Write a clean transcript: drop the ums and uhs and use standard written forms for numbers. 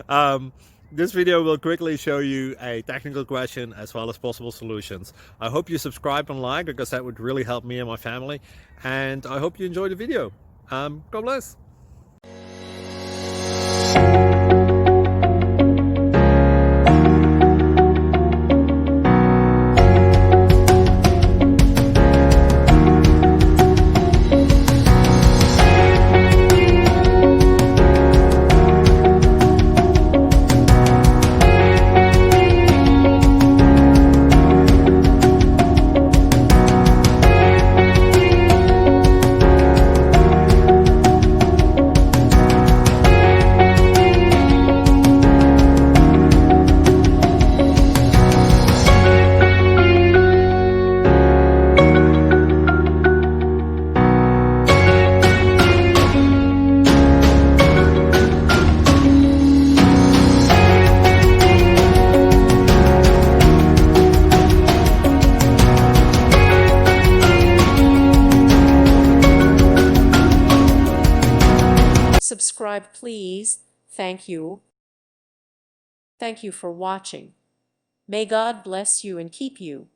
um, this video will quickly show you a technical question as well as possible solutions. I hope you subscribe and like, because that would really help me and my family. And I hope you enjoy the video. God bless. Subscribe, please. Thank you. Thank you for watching. May God bless you and keep you.